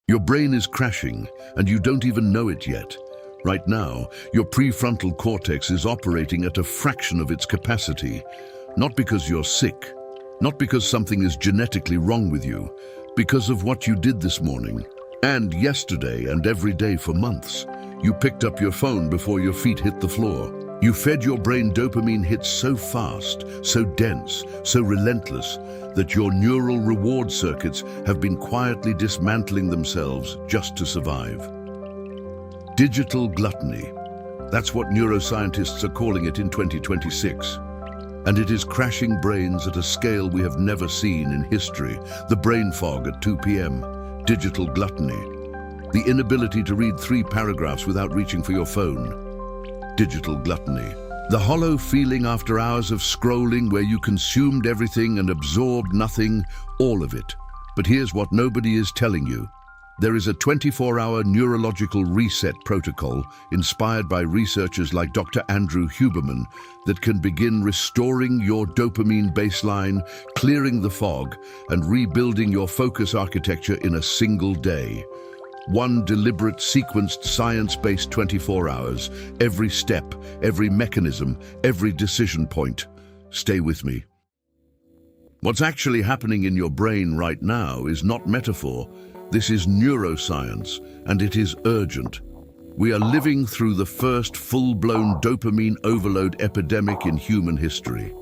Your brain is crashing, and you don't even know it yet. Right now, your prefrontal cortex is operating at a fraction of its capacity. Not because you're sick, not because something is genetically wrong with you, because of what you did this morning, and yesterday and every day for months. You picked up your phone before your feet hit the floor. You fed your brain dopamine hits so fast, so dense, so relentless, that your neural reward circuits have been quietly dismantling themselves just to survive. Digital gluttony. That's what neuroscientists are calling it in 2026. And it is crashing brains at a scale we have never seen in history. The brain fog at 2 p.m. Digital gluttony. The inability to read 3 paragraphs without reaching for your phone. Digital gluttony. The hollow feeling after hours of scrolling where you consumed everything and absorbed nothing, all of it. But here's what nobody is telling you. There is a 24-hour neurological reset protocol inspired by researchers like Dr. Andrew Huberman that can begin restoring your dopamine baseline, clearing the fog, and rebuilding your focus architecture in a single day. One deliberate, sequenced, science-based 24 hours, every step, every mechanism, every decision point. Stay with me. What's actually happening in your brain right now is not metaphor. This is neuroscience, and it is urgent. We are living through the first full-blown dopamine overload epidemic in human history.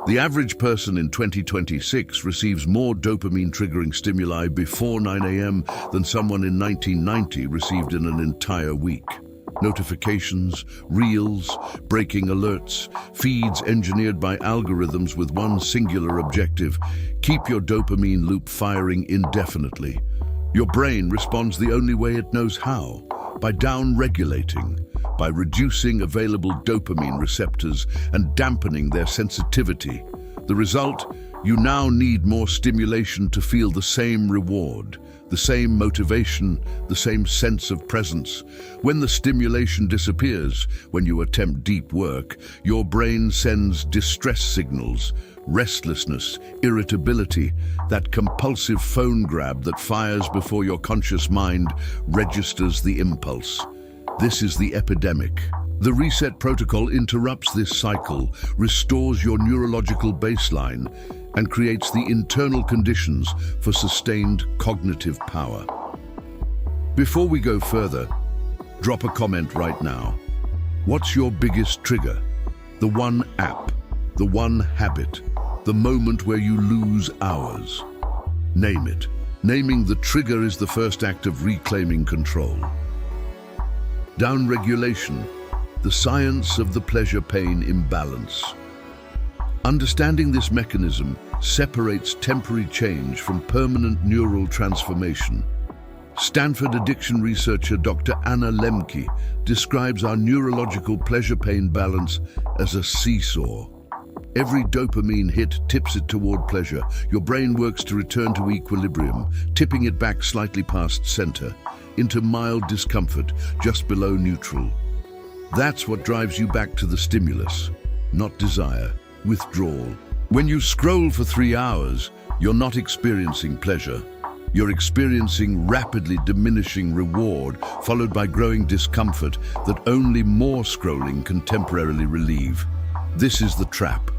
The average person in 2026 receives more dopamine-triggering stimuli before 9 a.m. than someone in 1990 received in an entire week. Notifications, reels, breaking alerts, feeds engineered by algorithms with one singular objective: keep your dopamine loop firing indefinitely. Your brain responds the only way it knows how, by downregulating, by reducing available dopamine receptors and dampening their sensitivity. The result? You now need more stimulation to feel the same reward, the same motivation, the same sense of presence. When the stimulation disappears, when you attempt deep work, your brain sends distress signals, restlessness, irritability, that compulsive phone grab that fires before your conscious mind registers the impulse. This is the epidemic. The reset protocol interrupts this cycle, restores your neurological baseline, and creates the internal conditions for sustained cognitive power. Before we go further, drop a comment right now. What's your biggest trigger? The one app, the one habit, the moment where you lose hours. Name it. Naming the trigger is the first act of reclaiming control. Downregulation, the science of the pleasure-pain imbalance. Understanding this mechanism separates temporary change from permanent neural transformation. Stanford addiction researcher Dr. Anna Lembke describes our neurological pleasure-pain balance as a seesaw. Every dopamine hit tips it toward pleasure. Your brain works to return to equilibrium, tipping it back slightly past center, into mild discomfort, just below neutral. That's what drives you back to the stimulus, not desire, withdrawal. When you scroll for 3 hours, you're not experiencing pleasure. You're experiencing rapidly diminishing reward, followed by growing discomfort that only more scrolling can temporarily relieve. This is the trap.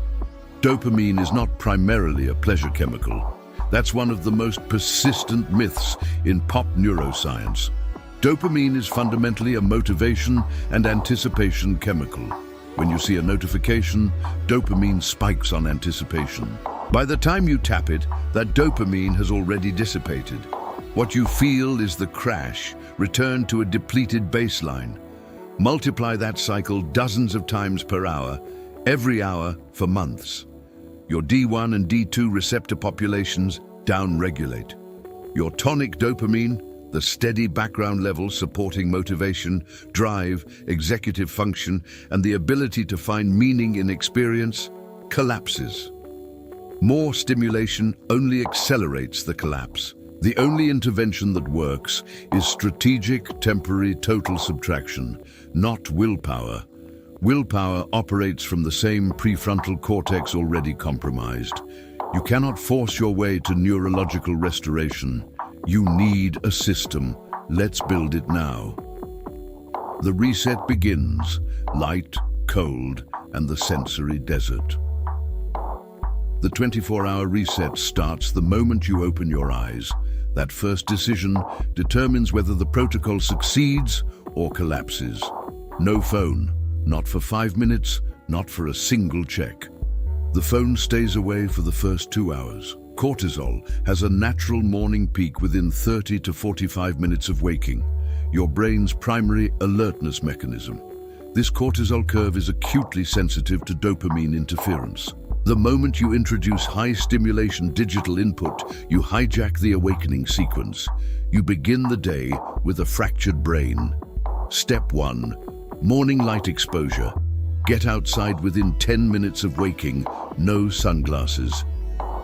Dopamine is not primarily a pleasure chemical. That's one of the most persistent myths in pop neuroscience. Dopamine is fundamentally a motivation and anticipation chemical. When you see a notification, dopamine spikes on anticipation. By the time you tap it, that dopamine has already dissipated. What you feel is the crash, return to a depleted baseline. Multiply that cycle dozens of times per hour, every hour for months. Your D1 and D2 receptor populations downregulate. Your tonic dopamine, the steady background level supporting motivation, drive, executive function, and the ability to find meaning in experience, collapses. More stimulation only accelerates the collapse. The only intervention that works is strategic, temporary, total subtraction, not willpower. Willpower operates from the same prefrontal cortex already compromised. You cannot force your way to neurological restoration. You need a system. Let's build it now. The reset begins: light, cold, and the sensory desert. The 24-hour reset starts the moment you open your eyes. That first decision determines whether the protocol succeeds or collapses. No phone, not for 5 minutes, not for a single check. The phone stays away for the first 2 hours. Cortisol has a natural morning peak within 30 to 45 minutes of waking, your brain's primary alertness mechanism. This cortisol curve is acutely sensitive to dopamine interference. The moment you introduce high-stimulation digital input, you hijack the awakening sequence. You begin the day with a fractured brain. Step 1. Morning light exposure. Get outside within 10 minutes of waking, no sunglasses.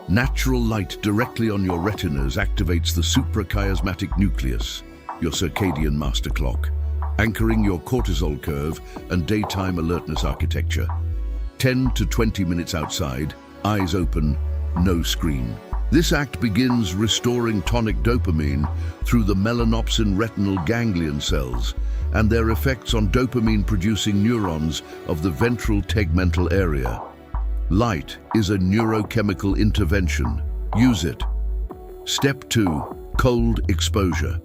Natural light directly on your retinas activates the suprachiasmatic nucleus, your circadian master clock, anchoring your cortisol curve and daytime alertness architecture. 10 to 20 minutes outside, eyes open, no screen. This act begins restoring tonic dopamine through the melanopsin retinal ganglion cells and their effects on dopamine-producing neurons of the ventral tegmental area. Light is a neurochemical intervention. Use it. Step 2. Cold exposure.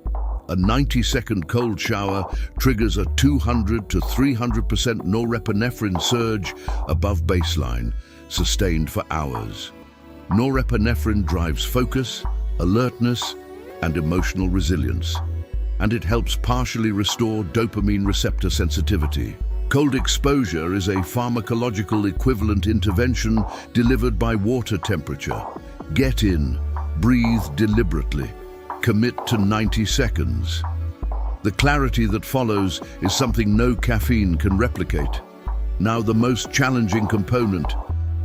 A 90-second cold shower triggers a 200 to 300% norepinephrine surge above baseline, sustained for hours. Norepinephrine drives focus, alertness, and emotional resilience, and it helps partially restore dopamine receptor sensitivity. Cold exposure is a pharmacological equivalent intervention delivered by water temperature. Get in, breathe deliberately. Commit to 90 seconds. The clarity that follows is something no caffeine can replicate. Now the most challenging component,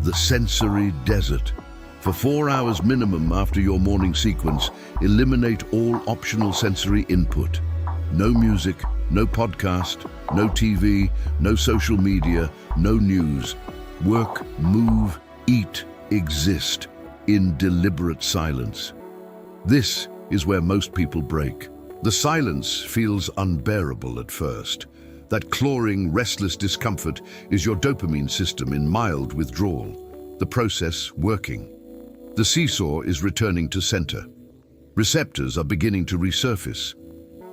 the sensory desert. For 4 hours minimum after your morning sequence, eliminate all optional sensory input. No music, no podcast, no TV, no social media, no news. Work, move, eat, exist in deliberate silence. This is where most people break. The silence feels unbearable at first. That clawing, restless discomfort is your dopamine system in mild withdrawal, the process working. The seesaw is returning to center. Receptors are beginning to resurface.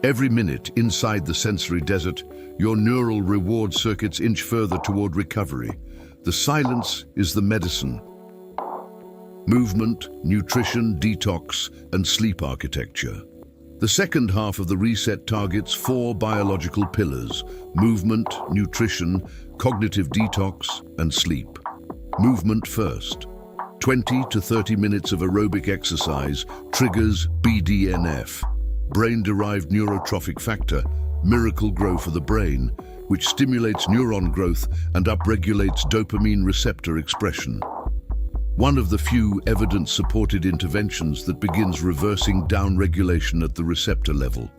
Every minute inside the sensory desert, your neural reward circuits inch further toward recovery. The silence is the medicine. Movement, nutrition, detox, and sleep architecture. The second half of the reset targets 4 biological pillars: movement, nutrition, cognitive detox, and sleep. Movement first. 20 to 30 minutes of aerobic exercise triggers BDNF, brain-derived neurotrophic factor, miracle grow for the brain, which stimulates neuron growth and upregulates dopamine receptor expression. One of the few evidence-supported interventions that begins reversing downregulation at the receptor level.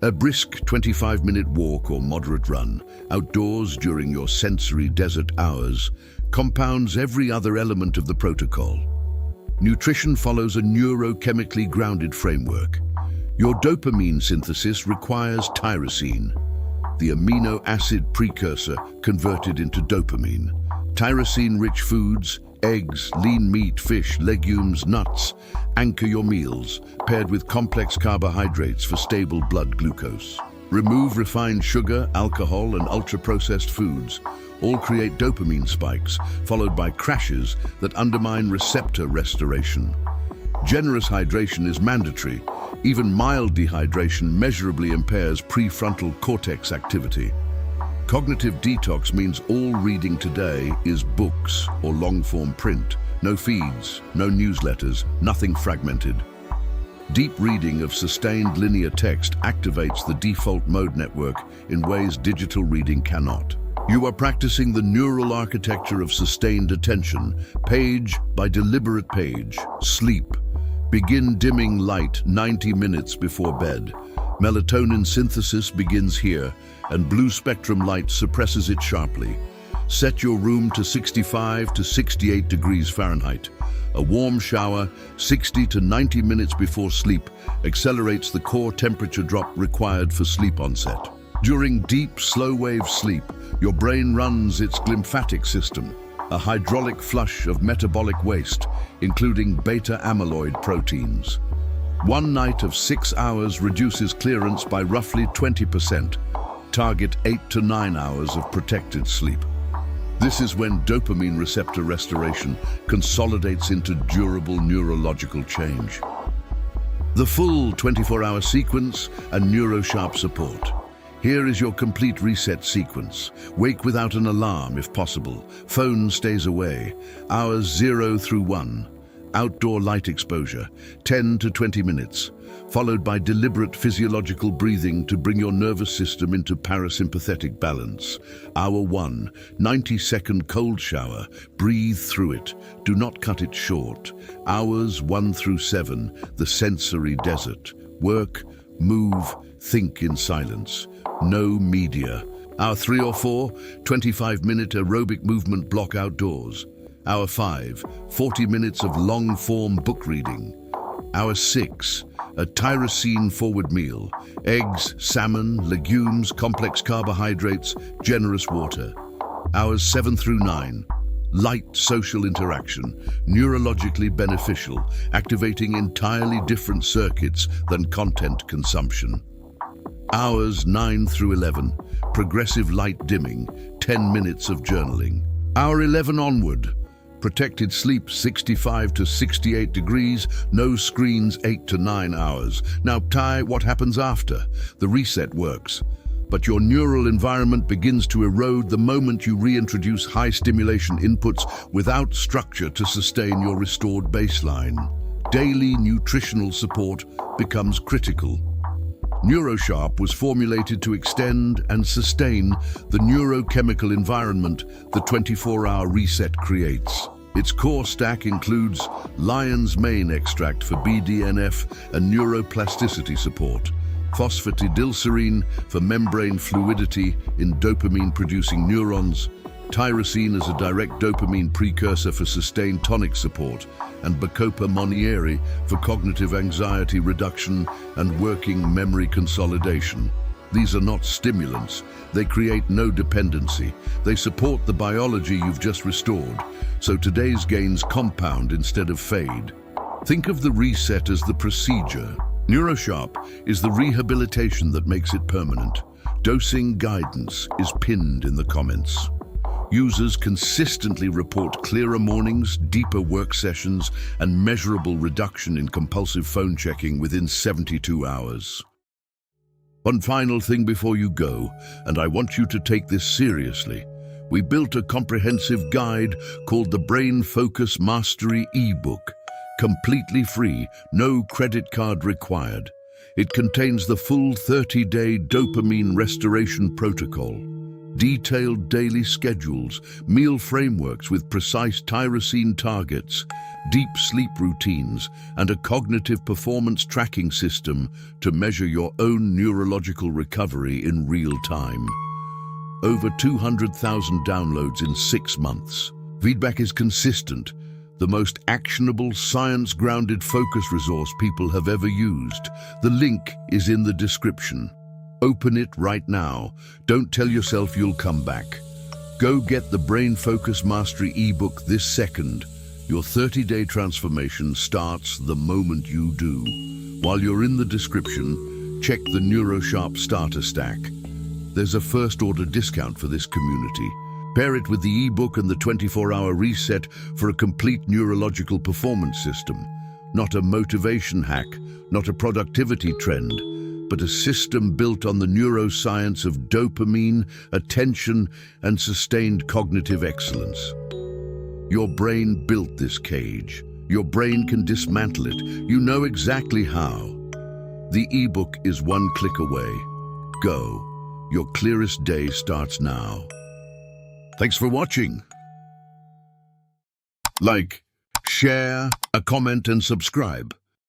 A brisk 25-minute walk or moderate run outdoors during your sensory desert hours compounds every other element of the protocol. Nutrition follows a neurochemically grounded framework. Your dopamine synthesis requires tyrosine, the amino acid precursor converted into dopamine. Tyrosine-rich foods, eggs, lean meat, fish, legumes, nuts, anchor your meals, paired with complex carbohydrates for stable blood glucose. Remove refined sugar, alcohol, and ultra-processed foods. All create dopamine spikes, followed by crashes that undermine receptor restoration. Generous hydration is mandatory. Even mild dehydration measurably impairs prefrontal cortex activity. Cognitive detox means all reading today is books or long-form print. No feeds, no newsletters, nothing fragmented. Deep reading of sustained linear text activates the default mode network in ways digital reading cannot. You are practicing the neural architecture of sustained attention, page by deliberate page. Sleep. Begin dimming light 90 minutes before bed. Melatonin synthesis begins here, and blue spectrum light suppresses it sharply. Set your room to 65 to 68 degrees Fahrenheit. A warm shower, 60 to 90 minutes before sleep, accelerates the core temperature drop required for sleep onset. During deep, slow-wave sleep, your brain runs its glymphatic system, a hydraulic flush of metabolic waste, including beta-amyloid proteins. One night of 6 hours reduces clearance by roughly 20%. Target 8 to 9 hours of protected sleep. This is when dopamine receptor restoration consolidates into durable neurological change. The full 24-hour sequence and Neuro Sharp support. Here is your complete reset sequence. Wake without an alarm if possible. Phone stays away. Hours 0 through 1. Outdoor light exposure, 10 to 20 minutes, followed by deliberate physiological breathing to bring your nervous system into parasympathetic balance. Hour 1, 90-second cold shower. Breathe through it. Do not cut it short. Hours 1 through 7, the sensory desert. Work, move, think in silence. No media. Hour 3 or 4, 25-minute aerobic movement block outdoors. Hour 5, 40 minutes of long-form book reading. Hour 6, a tyrosine forward meal. Eggs, salmon, legumes, complex carbohydrates, generous water. Hours 7 through 9, light social interaction, neurologically beneficial, activating entirely different circuits than content consumption. Hours 9 through 11, progressive light dimming, 10 minutes of journaling. Hour 11 onward, protected sleep 65 to 68 degrees, no screens 8 to 9 hours. Now Ty, what happens after? The reset works, but your neural environment begins to erode the moment you reintroduce high stimulation inputs without structure to sustain your restored baseline. Daily nutritional support becomes critical. Neurosharp was formulated to extend and sustain the neurochemical environment the 24-hour reset creates. Its core stack includes lion's mane extract for BDNF and neuroplasticity support, phosphatidylserine for membrane fluidity in dopamine-producing neurons, tyrosine as a direct dopamine precursor for sustained tonic support, and Bacopa monieri for cognitive anxiety reduction and working memory consolidation. These are not stimulants. They create no dependency. They support the biology you've just restored, so today's gains compound instead of fade. Think of the reset as the procedure. Neurosharp is the rehabilitation that makes it permanent. Dosing guidance is pinned in the comments. Users consistently report clearer mornings, deeper work sessions, and measurable reduction in compulsive phone checking within 72 hours. One final thing before you go, and I want you to take this seriously. We built a comprehensive guide called the Brain Focus Mastery ebook, completely free, no credit card required. It contains the full 30-day dopamine restoration protocol, detailed daily schedules, meal frameworks with precise tyrosine targets, deep sleep routines, and a cognitive performance tracking system to measure your own neurological recovery in real time. Over 200,000 downloads in 6 months. Feedback is consistent, the most actionable, science-grounded focus resource people have ever used. The link is in the description. Open it right now. Don't tell yourself you'll come back. Go get the Brain Focus Mastery ebook this second. Your 30-day transformation starts the moment you do. While you're in the description, check the Neurosharp starter stack. There's a first-order discount for this community. Pair it with the ebook and the 24-hour reset for a complete neurological performance system. Not a motivation hack, not a productivity trend, but a system built on the neuroscience of dopamine, attention, and sustained cognitive excellence. Your brain built this cage. Your brain can dismantle it. You know exactly how. The ebook is one click away. Go. Your clearest day starts now. Thanks for watching. Like, share, comment, and subscribe.